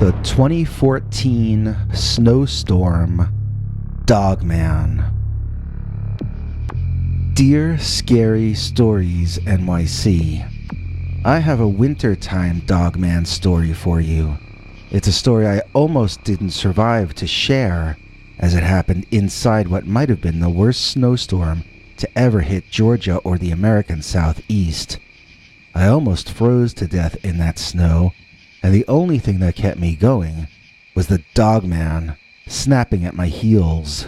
The 2014 Snowstorm Dogman. Dear Scary Stories NYC, I have a wintertime Dogman story for you. It's a story I almost didn't survive to share, as it happened inside what might have been the worst snowstorm to ever hit Georgia or the American Southeast. I almost froze to death in that snow, and the only thing that kept me going was the Dogman snapping at my heels.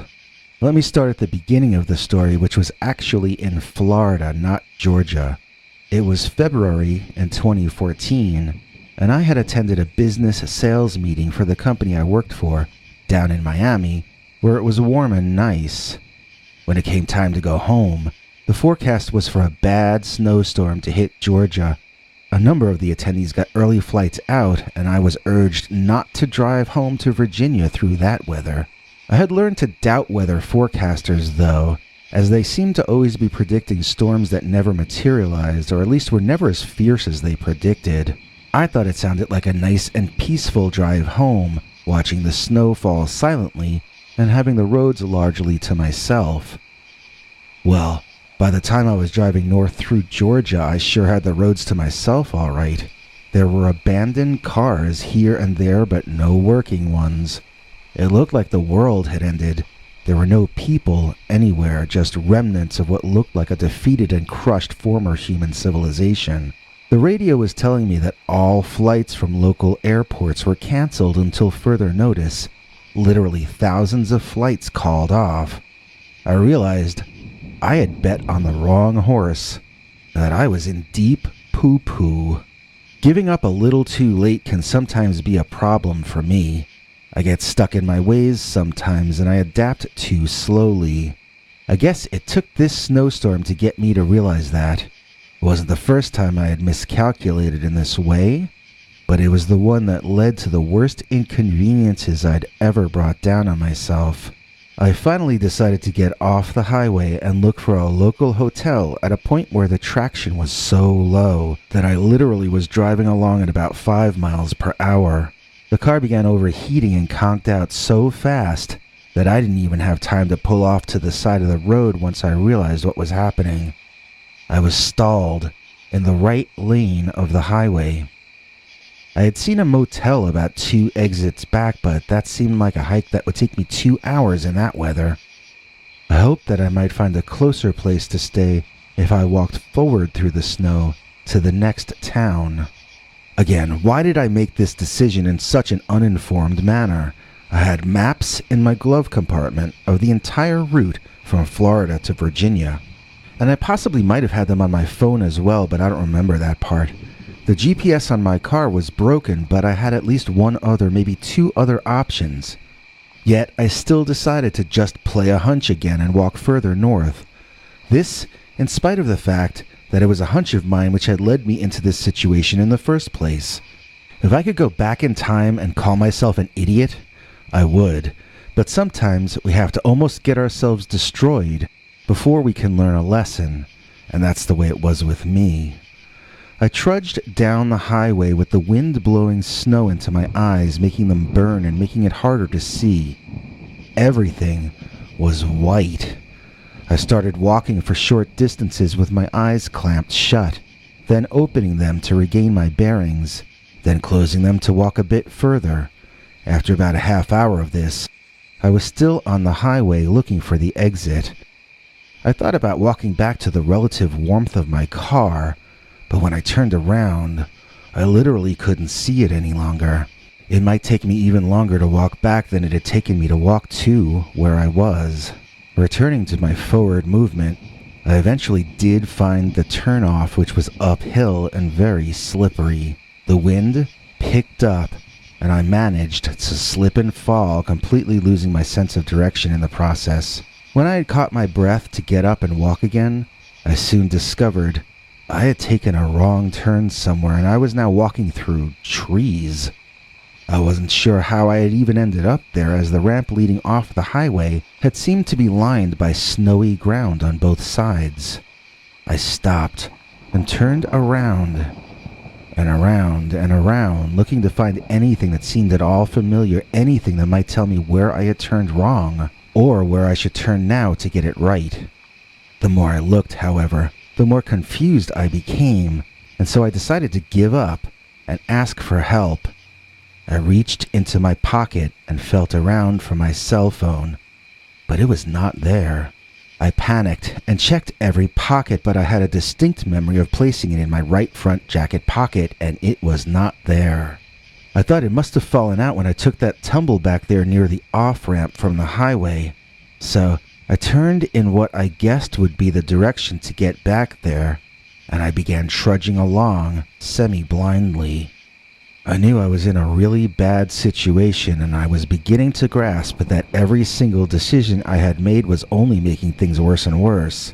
Let me start at the beginning of the story, which was actually in Florida, not Georgia. It was February in 2014, and I had attended a business sales meeting for the company I worked for down in Miami, where it was warm and nice. When it came time to go home, the forecast was for a bad snowstorm to hit Georgia. A number of the attendees got early flights out, and I was urged not to drive home to Virginia through that weather. I had learned to doubt weather forecasters, though, as they seemed to always be predicting storms that never materialized, or at least were never as fierce as they predicted. I thought it sounded like a nice and peaceful drive home, watching the snow fall silently and having the roads largely to myself. Well, by the time I was driving north through Georgia, I sure had the roads to myself all right. There were abandoned cars here and there, but no working ones. It looked like the world had ended. There were no people anywhere, just remnants of what looked like a defeated and crushed former human civilization. The radio was telling me that all flights from local airports were canceled until further notice. Literally thousands of flights called off. I realized I had bet on the wrong horse, that I was in deep poo-poo. Giving up a little too late can sometimes be a problem for me. I get stuck in my ways sometimes, and I adapt too slowly. I guess it took this snowstorm to get me to realize that. It wasn't the first time I had miscalculated in this way, but it was the one that led to the worst inconveniences I'd ever brought down on myself. I finally decided to get off the highway and look for a local hotel at a point where the traction was so low that I literally was driving along at about 5 miles per hour. The car began overheating and conked out so fast that I didn't even have time to pull off to the side of the road once I realized what was happening. I was stalled in the right lane of the highway. I had seen a motel about 2 exits back, but that seemed like a hike that would take me 2 hours in that weather. I hoped that I might find a closer place to stay if I walked forward through the snow to the next town. Again, why did I make this decision in such an uninformed manner? I had maps in my glove compartment of the entire route from Florida to Virginia, and I possibly might have had them on my phone as well, but I don't remember that part. The GPS on my car was broken, but I had at least one other, maybe 2 other options. Yet, I still decided to just play a hunch again and walk further north. This, in spite of the fact that it was a hunch of mine which had led me into this situation in the first place. If I could go back in time and call myself an idiot, I would. But sometimes we have to almost get ourselves destroyed before we can learn a lesson, and that's the way it was with me. I trudged down the highway with the wind blowing snow into my eyes, making them burn and making it harder to see. Everything was white. I started walking for short distances with my eyes clamped shut, then opening them to regain my bearings, then closing them to walk a bit further. After about a half hour of this, I was still on the highway looking for the exit. I thought about walking back to the relative warmth of my car, but when I turned around, I literally couldn't see it any longer. It might take me even longer to walk back than it had taken me to walk to where I was. Returning to my forward movement, I eventually did find the turnoff, which was uphill and very slippery. The wind picked up, and I managed to slip and fall, completely losing my sense of direction in the process. When I had caught my breath to get up and walk again, I soon discovered I had taken a wrong turn somewhere, and I was now walking through trees. I wasn't sure how I had even ended up there, as the ramp leading off the highway had seemed to be lined by snowy ground on both sides. I stopped and turned around. and around, looking to find anything that seemed at all familiar, anything that might tell me where I had turned wrong, or where I should turn now to get it right. The more I looked, however, the more confused I became, and so I decided to give up and ask for help. I reached into my pocket and felt around for my cell phone, but it was not there. I panicked and checked every pocket, but I had a distinct memory of placing it in my right front jacket pocket, and it was not there. I thought it must have fallen out when I took that tumble back there near the off-ramp from the highway, so I turned in what I guessed would be the direction to get back there, and I began trudging along semi-blindly. I knew I was in a really bad situation, and I was beginning to grasp that every single decision I had made was only making things worse and worse.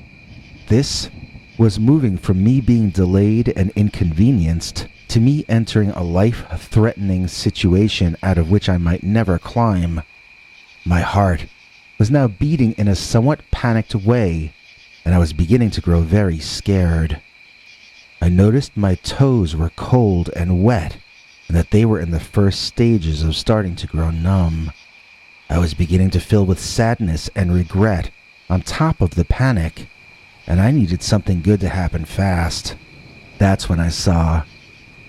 This was moving from me being delayed and inconvenienced to me entering a life-threatening situation out of which I might never climb. My heart was now beating in a somewhat panicked way, and I was beginning to grow very scared. I noticed my toes were cold and wet, and that they were in the first stages of starting to grow numb. I was beginning to fill with sadness and regret on top of the panic, and I needed something good to happen fast. That's when I saw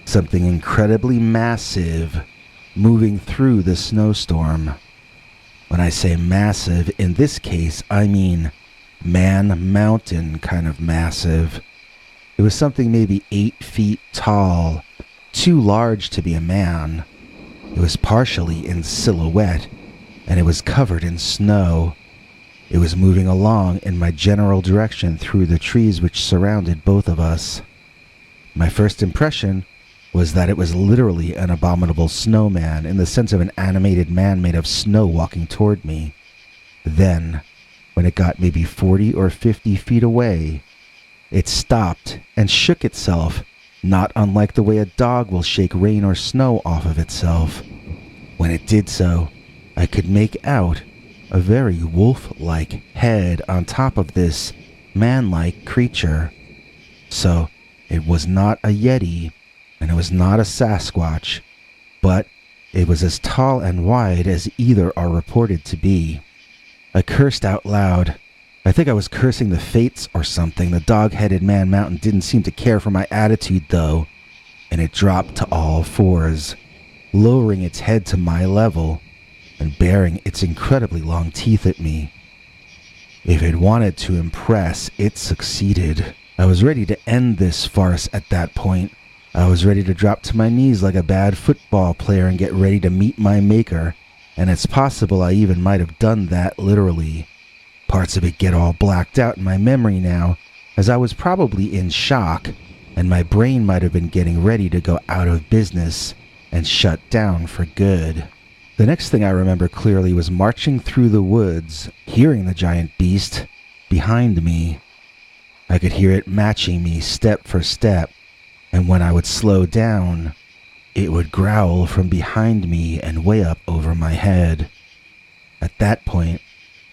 something incredibly massive moving through the snowstorm. When I say massive, in this case, I mean man-mountain kind of massive. It was something maybe 8 feet tall, too large to be a man. It was partially in silhouette, and it was covered in snow. It was moving along in my general direction through the trees which surrounded both of us. My first impression was that it was literally an abominable snowman in the sense of an animated man made of snow walking toward me. Then, when it got maybe 40 or 50 feet away, it stopped and shook itself, not unlike the way a dog will shake rain or snow off of itself. When it did so, I could make out a very wolf-like head on top of this man-like creature. So, it was not a Yeti, and it was not a Sasquatch, but it was as tall and wide as either are reported to be. I cursed out loud. I think I was cursing the fates or something. The dog-headed man-mountain didn't seem to care for my attitude, though, and it dropped to all fours, lowering its head to my level and baring its incredibly long teeth at me. If it wanted to impress, it succeeded. I was ready to end this farce at that point. I was ready to drop to my knees like a bad football player and get ready to meet my maker, and it's possible I even might have done that literally. Parts of it get all blacked out in my memory now, as I was probably in shock, and my brain might have been getting ready to go out of business and shut down for good. The next thing I remember clearly was marching through the woods, hearing the giant beast behind me. I could hear it matching me step for step, and when I would slow down, it would growl from behind me and way up over my head. At that point,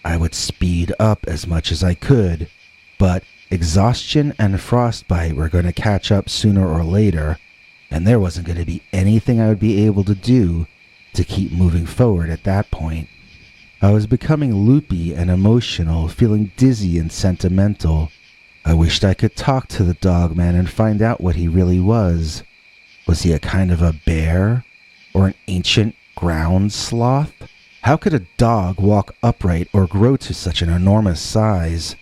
I would speed up as much as I could, but exhaustion and frostbite were going to catch up sooner or later, and there wasn't going to be anything I would be able to do to keep moving forward at that point. I was becoming loopy and emotional, feeling dizzy and sentimental. I wished I could talk to the dogman and find out what he really was. Was he a kind of a bear? Or an ancient ground sloth? How could a dog walk upright or grow to such an enormous size?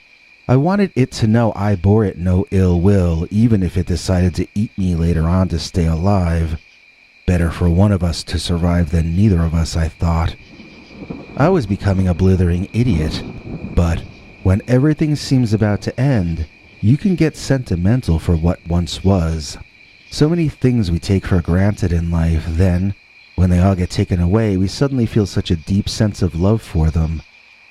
I wanted it to know I bore it no ill will, even if it decided to eat me later on to stay alive. Better for one of us to survive than neither of us, I thought. I was becoming a blithering idiot, but when everything seems about to end, you can get sentimental for what once was. So many things we take for granted in life, then, when they all get taken away, we suddenly feel such a deep sense of love for them.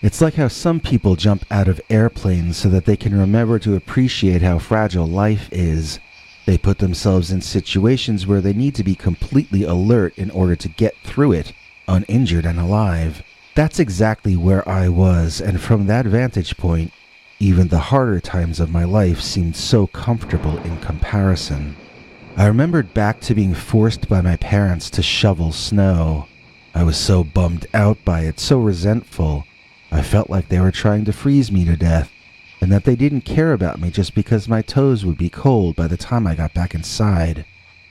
It's like how some people jump out of airplanes so that they can remember to appreciate how fragile life is. They put themselves in situations where they need to be completely alert in order to get through it, uninjured and alive. That's exactly where I was, and from that vantage point, even the harder times of my life seemed so comfortable in comparison. I remembered back to being forced by my parents to shovel snow. I was so bummed out by it, so resentful. I felt like they were trying to freeze me to death, and that they didn't care about me just because my toes would be cold by the time I got back inside.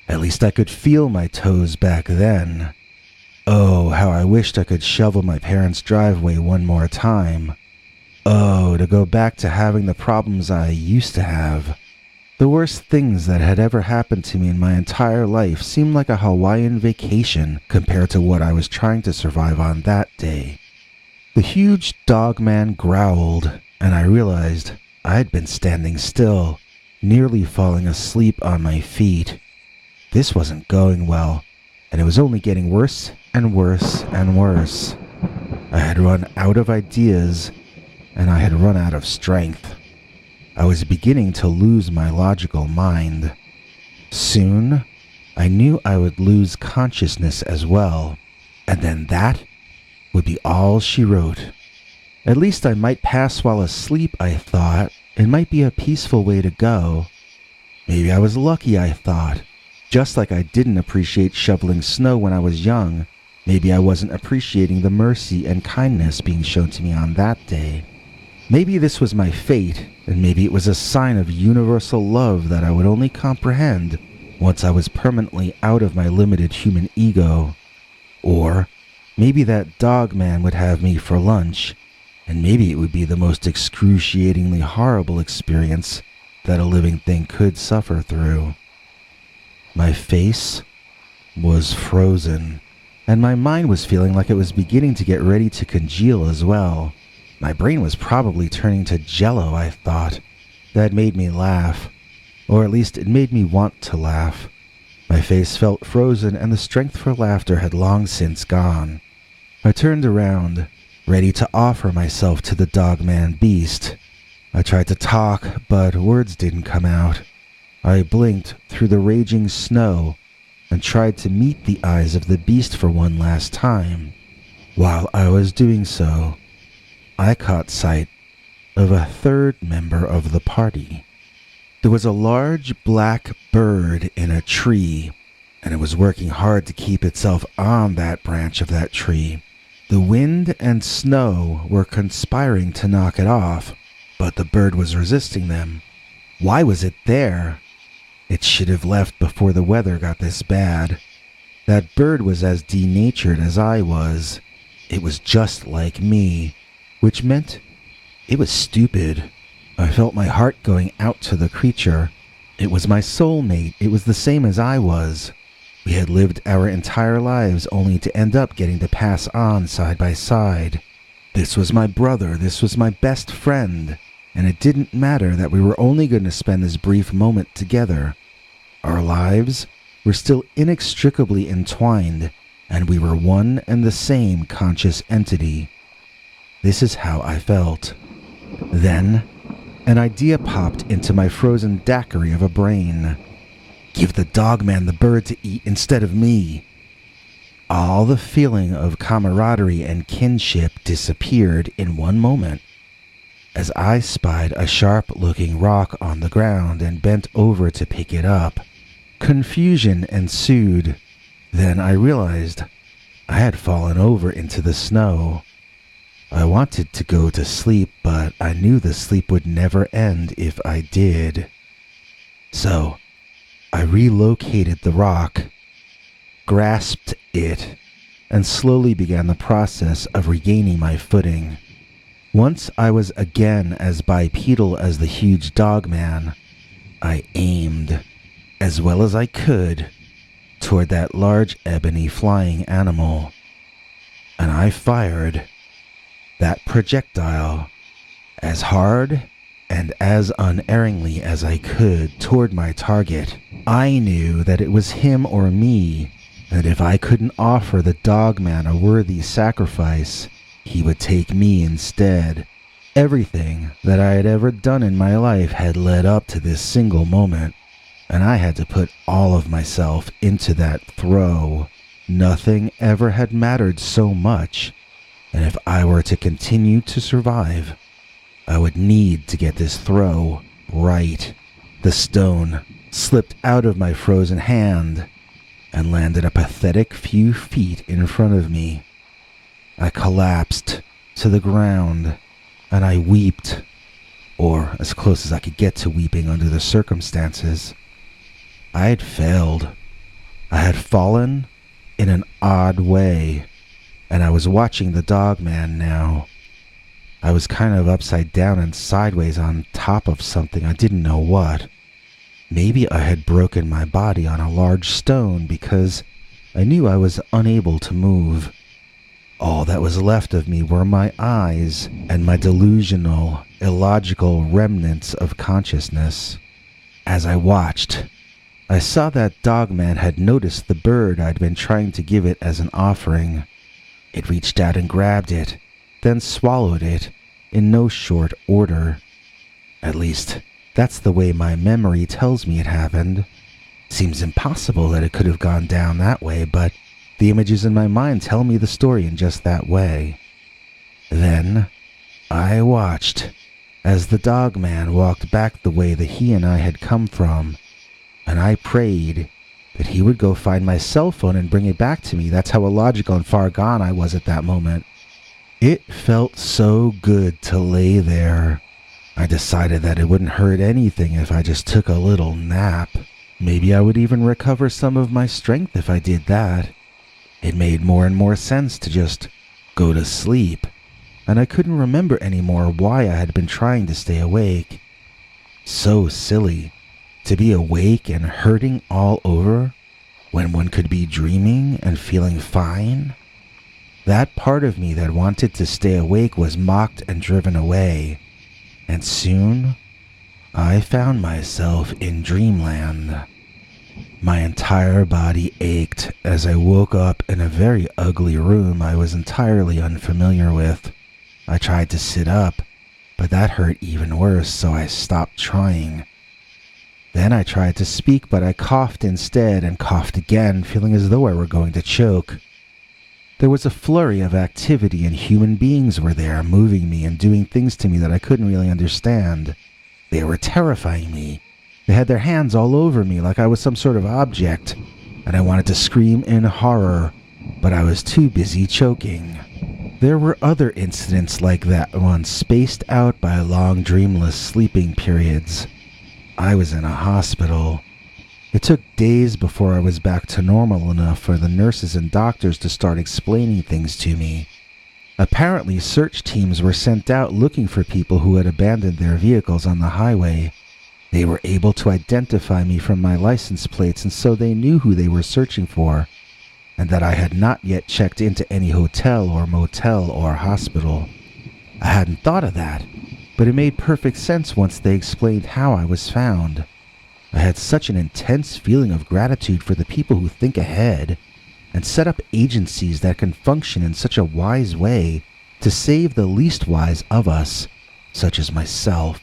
At least I could feel my toes back then. Oh, how I wished I could shovel my parents' driveway one more time. Oh, to go back to having the problems I used to have. The worst things that had ever happened to me in my entire life seemed like a Hawaiian vacation compared to what I was trying to survive on that day. The huge dog man growled, and I realized I had been standing still, nearly falling asleep on my feet. This wasn't going well, and it was only getting worse and worse and worse. I had run out of ideas, and I had run out of strength. I was beginning to lose my logical mind. Soon, I knew I would lose consciousness as well, and then that would be all she wrote. At least I might pass while asleep, I thought. It might be a peaceful way to go. Maybe I was lucky, I thought. Just like I didn't appreciate shoveling snow when I was young, maybe I wasn't appreciating the mercy and kindness being shown to me on that day. Maybe this was my fate, and maybe it was a sign of universal love that I would only comprehend once I was permanently out of my limited human ego. Or maybe that dog man would have me for lunch, and maybe it would be the most excruciatingly horrible experience that a living thing could suffer through. My face was frozen, and my mind was feeling like it was beginning to get ready to congeal as well. My brain was probably turning to jello, I thought. That made me laugh, or at least it made me want to laugh. My face felt frozen, and the strength for laughter had long since gone. I turned around, ready to offer myself to the dogman beast. I tried to talk, but words didn't come out. I blinked through the raging snow and tried to meet the eyes of the beast for one last time. While I was doing so, I caught sight of a third member of the party. There was a large black bird in a tree, and it was working hard to keep itself on that branch of that tree. The wind and snow were conspiring to knock it off, but the bird was resisting them. Why was it there? It should have left before the weather got this bad. That bird was as denatured as I was. It was just like me, which meant it was stupid. I felt my heart going out to the creature. It was my soulmate. It was the same as I was. We had lived our entire lives only to end up getting to pass on side by side. This was my brother. This was my best friend. And it didn't matter that we were only going to spend this brief moment together. Our lives were still inextricably entwined, and we were one and the same conscious entity. This is how I felt. Then, an idea popped into my frozen daiquiri of a brain. Give the dogman the bird to eat instead of me. All the feeling of camaraderie and kinship disappeared in one moment, as I spied a sharp-looking rock on the ground and bent over to pick it up. Confusion ensued. Then I realized I had fallen over into the snow. I wanted to go to sleep, but I knew the sleep would never end if I did. So, I relocated the rock, grasped it, and slowly began the process of regaining my footing. Once I was again as bipedal as the huge dogman, I aimed, as well as I could, toward that large ebony flying animal, and I fired that projectile as hard and as unerringly as I could toward my target. I knew that it was him or me, that if I couldn't offer the dogman a worthy sacrifice, he would take me instead. Everything that I had ever done in my life had led up to this single moment, and I had to put all of myself into that throw. Nothing ever had mattered so much, and if I were to continue to survive, I would need to get this throw right. The stone slipped out of my frozen hand, and landed a pathetic few feet in front of me. I collapsed to the ground, and I wept, or as close as I could get to weeping under the circumstances. I had failed. I had fallen in an odd way, and I was watching the dogman now. I was kind of upside down and sideways on top of something, I didn't know what. Maybe I had broken my body on a large stone because I knew I was unable to move. All that was left of me were my eyes and my delusional, illogical remnants of consciousness. As I watched, I saw that dogman had noticed the bird I'd been trying to give it as an offering. It reached out and grabbed it, then swallowed it in no short order. At least, that's the way my memory tells me it happened. Seems impossible that it could have gone down that way, but the images in my mind tell me the story in just that way. Then, I watched as the dogman walked back the way that he and I had come from, and I prayed that he would go find my cell phone and bring it back to me. That's how illogical and far gone I was at that moment. It felt so good to lay there. I decided that it wouldn't hurt anything if I just took a little nap. Maybe I would even recover some of my strength if I did that. It made more and more sense to just go to sleep, and I couldn't remember anymore why I had been trying to stay awake. So silly, to be awake and hurting all over when one could be dreaming and feeling fine. That part of me that wanted to stay awake was mocked and driven away. And soon, I found myself in dreamland. My entire body ached as I woke up in a very ugly room I was entirely unfamiliar with. I tried to sit up, but that hurt even worse, so I stopped trying. Then I tried to speak, but I coughed instead and coughed again, feeling as though I were going to choke. There was a flurry of activity, and human beings were there, moving me and doing things to me that I couldn't really understand. They were terrifying me. They had their hands all over me like I was some sort of object, and I wanted to scream in horror, but I was too busy choking. There were other incidents like that one, spaced out by long dreamless sleeping periods. I was in a hospital. It took days before I was back to normal enough for the nurses and doctors to start explaining things to me. Apparently, search teams were sent out looking for people who had abandoned their vehicles on the highway. They were able to identify me from my license plates, and so they knew who they were searching for, and that I had not yet checked into any hotel or motel or hospital. I hadn't thought of that, but it made perfect sense once they explained how I was found. I had such an intense feeling of gratitude for the people who think ahead and set up agencies that can function in such a wise way to save the least wise of us, such as myself.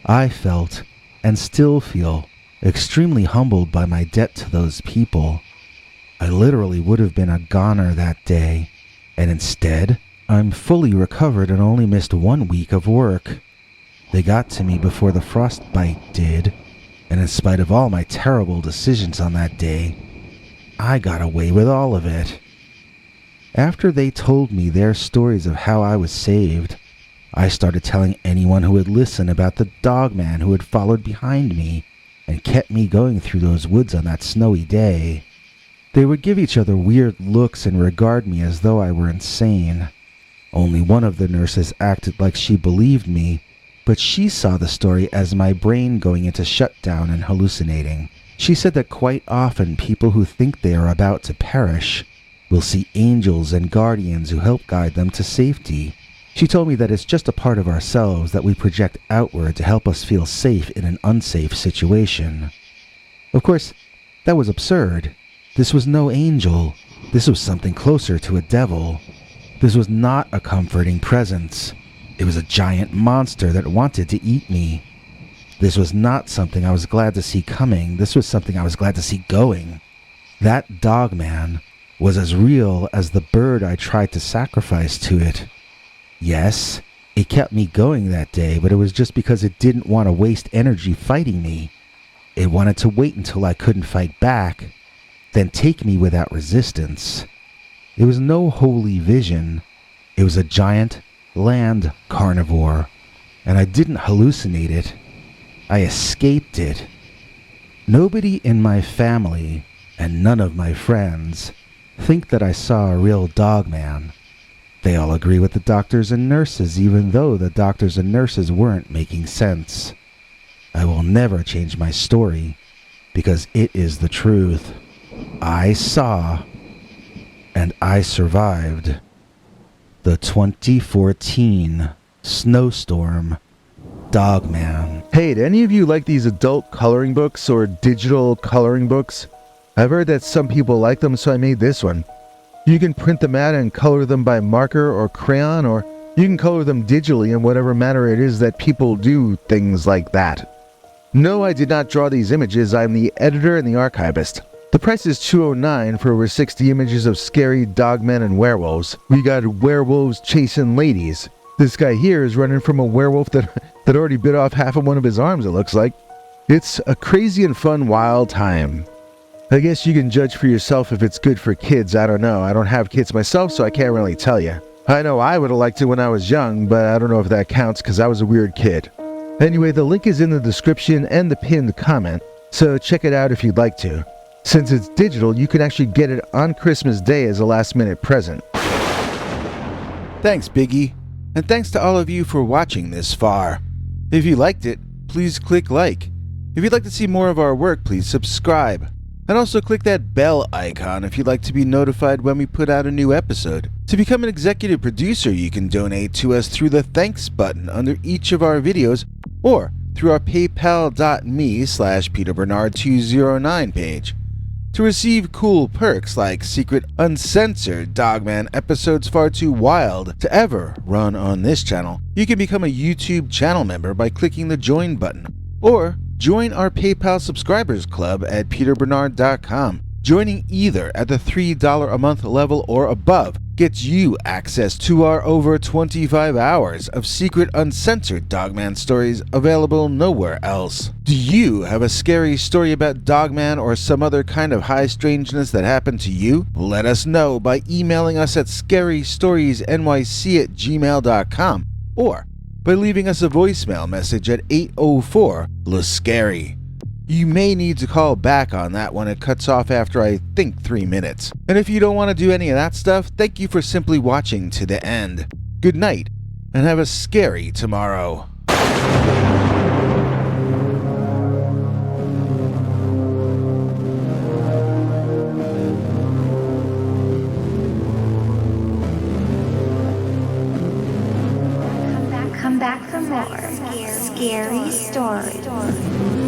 I felt, and still feel, extremely humbled by my debt to those people. I literally would have been a goner that day, and instead, I'm fully recovered and only missed 1 week of work. They got to me before the frostbite did, and in spite of all my terrible decisions on that day, I got away with all of it. After they told me their stories of how I was saved, I started telling anyone who would listen about the dogman who had followed behind me and kept me going through those woods on that snowy day. They would give each other weird looks and regard me as though I were insane. Only one of the nurses acted like she believed me, but she saw the story as my brain going into shutdown and hallucinating. She said that quite often people who think they are about to perish will see angels and guardians who help guide them to safety. She told me that it's just a part of ourselves that we project outward to help us feel safe in an unsafe situation. Of course, that was absurd. This was no angel. This was something closer to a devil. This was not a comforting presence. It was a giant monster that wanted to eat me. This was not something I was glad to see coming. This was something I was glad to see going. That dogman was as real as the bird I tried to sacrifice to it. Yes, it kept me going that day, but it was just because it didn't want to waste energy fighting me. It wanted to wait until I couldn't fight back, then take me without resistance. It was no holy vision. It was a giant land carnivore, and I didn't hallucinate it. I escaped it. Nobody in my family, and none of my friends, think that I saw a real dogman. They all agree with the doctors and nurses, even though the doctors and nurses weren't making sense. I will never change my story, because it is the truth. I saw, and I survived, the 2014 Snowstorm Dogman. Hey, do any of you like these adult coloring books or digital coloring books? I've heard that some people like them, so I made this one. You can print them out and color them by marker or crayon, or you can color them digitally in whatever manner it is that people do things like that. No, I did not draw these images. I'm the editor and the archivist. The price is $2.09 for over 60 images of scary dogmen and werewolves. We got werewolves chasing ladies. This guy here is running from a werewolf that already bit off half of one of his arms, it looks like. It's a crazy and fun, wild time. I guess you can judge for yourself if it's good for kids. I don't know. I don't have kids myself, so I can't really tell you. I know I would have liked it when I was young, but I don't know if that counts because I was a weird kid. Anyway, the link is in the description and the pinned comment, so check it out if you'd like to. Since it's digital, you can actually get it on Christmas Day as a last-minute present. Thanks, Biggie. And thanks to all of you for watching this far. If you liked it, please click like. If you'd like to see more of our work, please subscribe. And also click that bell icon if you'd like to be notified when we put out a new episode. To become an executive producer, you can donate to us through the thanks button under each of our videos or through our paypal.me/PeterBernard209 page. To receive cool perks like secret uncensored Dogman episodes far too wild to ever run on this channel, you can become a YouTube channel member by clicking the join button, or join our PayPal subscribers club at peterbernard.com. Joining either at the $3 a month level or above gets you access to our over 25 hours of secret uncensored Dogman stories available nowhere else. Do you have a scary story about Dogman or some other kind of high strangeness that happened to you? Let us know by emailing us at scarystoriesnyc@gmail.com or by leaving us a voicemail message at 804-LA-SCARY. You may need to call back on that one. It cuts off after, I think, 3 minutes. And if you don't want to do any of that stuff, thank you for simply watching to the end. Good night, and have a scary tomorrow. Come back for more scary stories.